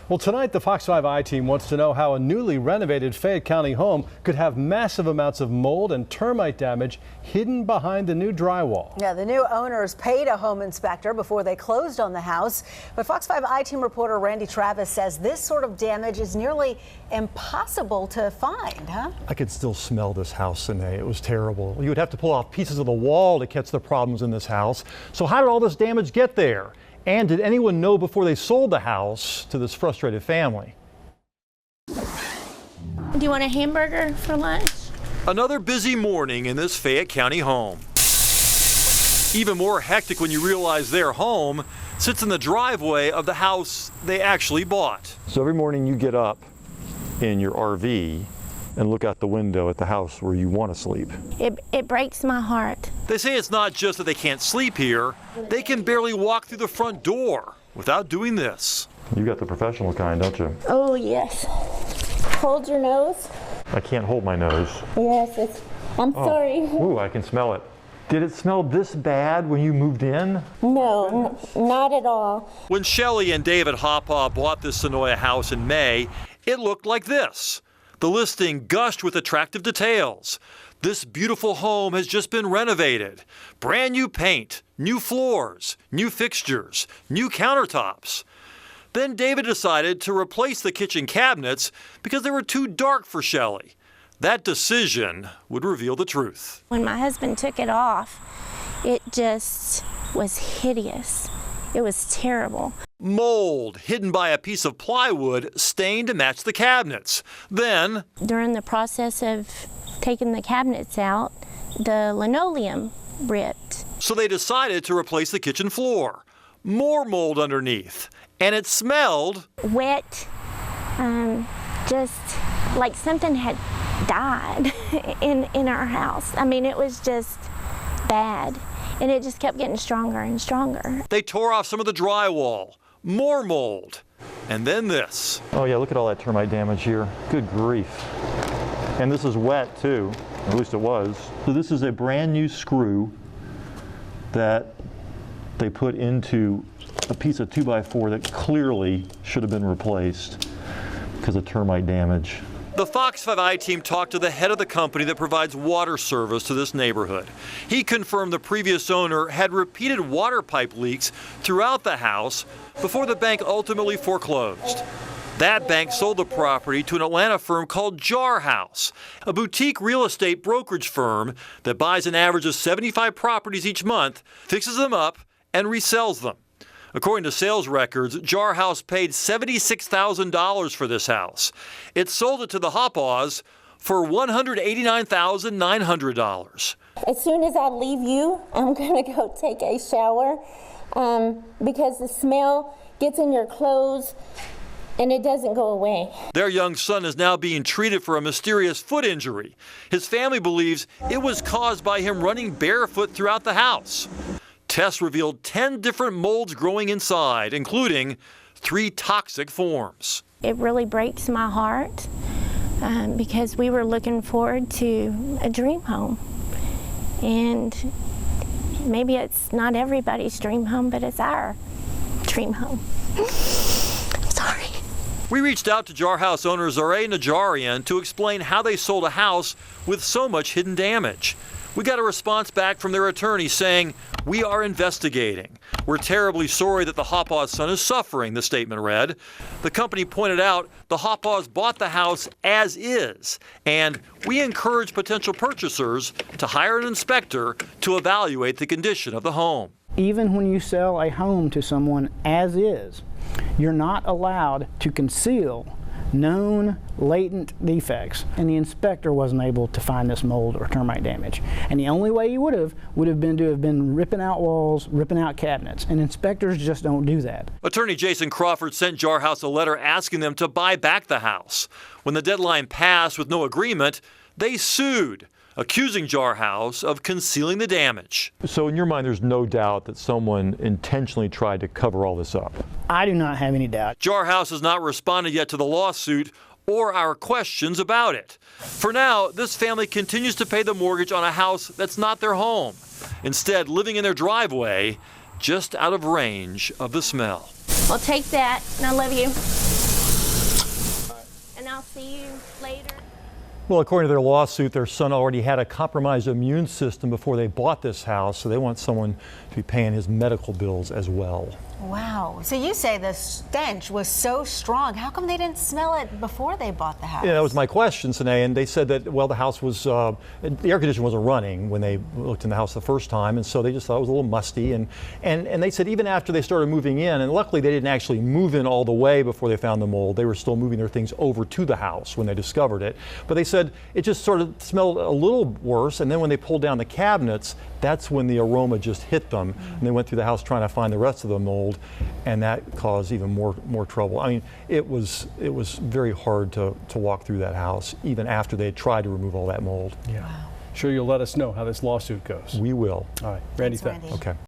Well, tonight the Fox 5 I-Team wants to know how a newly renovated Fayette County home could have massive amounts of mold and termite damage hidden behind the new drywall. Yeah, the new owners paid a home inspector before they closed on the house. But Fox 5 I-Team reporter Randy Travis says this sort of damage is nearly impossible to find, huh? I could still smell this house, Sine. It was terrible. You would have to pull off pieces of the wall to catch the problems in this house. So how did all this damage get there? And did anyone know before they sold the house to this frustrated family? Do you want a hamburger for lunch? Another busy morning in this Fayette County home. Even more hectic when you realize their home sits in the driveway of the house they actually bought. So every morning you get up in your RV and look out the window at the house where you want to sleep. It breaks my heart. They say it's not just that they can't sleep here, they can barely walk through the front door without doing this. You got the professional kind, don't you? Oh, yes. Hold your nose. I can't hold my nose. Yes, I'm sorry. Ooh, I can smell it. Did it smell this bad when you moved in? No, not at all. When Shelley and David Hoppaugh bought this SENOIA house in May, it looked like this. The listing gushed with attractive details. This beautiful home has just been renovated. Brand new paint, new floors, new fixtures, new countertops. Then David decided to replace the kitchen cabinets because they were too dark for Shelley. That decision would reveal the truth. When my husband took it off, it just was hideous. It was terrible. Mold hidden by a piece of plywood stained to match the cabinets. Then, during the process of taking the cabinets out, the linoleum ripped. So they decided to replace the kitchen floor. More mold underneath. And it smelled wet, just like something had died in our house. I mean, it was just bad. And it just kept getting stronger and stronger. They tore off some of the drywall. More mold. And then this. Oh yeah, look at all that termite damage here. Good grief. And this is wet too, at least it was. So this is a brand new screw that they put into a piece of 2x4 that clearly should have been replaced because of termite damage. The Fox 5 I-Team talked to the head of the company that provides water service to this neighborhood. He confirmed the previous owner had repeated water pipe leaks throughout the house before the bank ultimately foreclosed. That bank sold the property to an Atlanta firm called Jar House, a boutique real estate brokerage firm that buys an average of 75 properties each month, fixes them up, and resells them. According to sales records, Jar House paid $76,000 for this house. It sold it to the Hoppaughs for $189,900. As soon as I leave you, I'm going to go take a shower because the smell gets in your clothes and it doesn't go away. Their young son is now being treated for a mysterious foot injury. His family believes it was caused by him running barefoot throughout the house. Tests revealed 10 different molds growing inside, including 3 toxic forms. It really breaks my heart because we were looking forward to a dream home. And maybe it's not everybody's dream home, but it's our dream home. Sorry. We reached out to Jar House owner Zare Najarian to explain how they sold a house with so much hidden damage. We got a response back from their attorney saying, "We are investigating. We're terribly sorry that the Hoppaugh's son is suffering," the statement read. The company pointed out the Hoppaughs bought the house as is, and we encourage potential purchasers to hire an inspector to evaluate the condition of the home. Even when you sell a home to someone as is, you're not allowed to conceal known latent defects, and the inspector wasn't able to find this mold or termite damage. And the only way you would have been to have been ripping out walls, ripping out cabinets, and inspectors just don't do that. Attorney Jason Crawford sent Jar House a letter asking them to buy back the house. When the deadline passed with no agreement, they sued, accusing Jar House of concealing the damage. So in your mind, there's no doubt that someone intentionally tried to cover all this up? I do not have any doubt. Jar House has not responded yet to the lawsuit or our questions about it. For now, this family continues to pay the mortgage on a house that's not their home, instead living in their driveway just out of range of the smell. Well, take that, and I love you. I'll see you later. Well, according to their lawsuit, their son already had a compromised immune system before they bought this house, so they want someone to be paying his medical bills as well. Wow. So you say the stench was so strong. How come they didn't smell it before they bought the house? Yeah, that was my question, Sine, and they said that, well, the house was, the air conditioner wasn't running when they looked in the house the first time, and so they just thought it was a little musty. And they said even after they started moving in, and luckily they didn't actually move in all the way before they found the mold. They were still moving their things over to the house when they discovered it. But they said it just sort of smelled a little worse, and then when they pulled down the cabinets, that's when the aroma just hit them, and they went through the house trying to find the rest of the mold, and that caused even more trouble. I mean, it was very hard to walk through that house, even after they had tried to remove all that mold. Yeah. Wow. Sure, you'll let us know how this lawsuit goes. We will. All right, Randy, Thanks, Randy. Okay.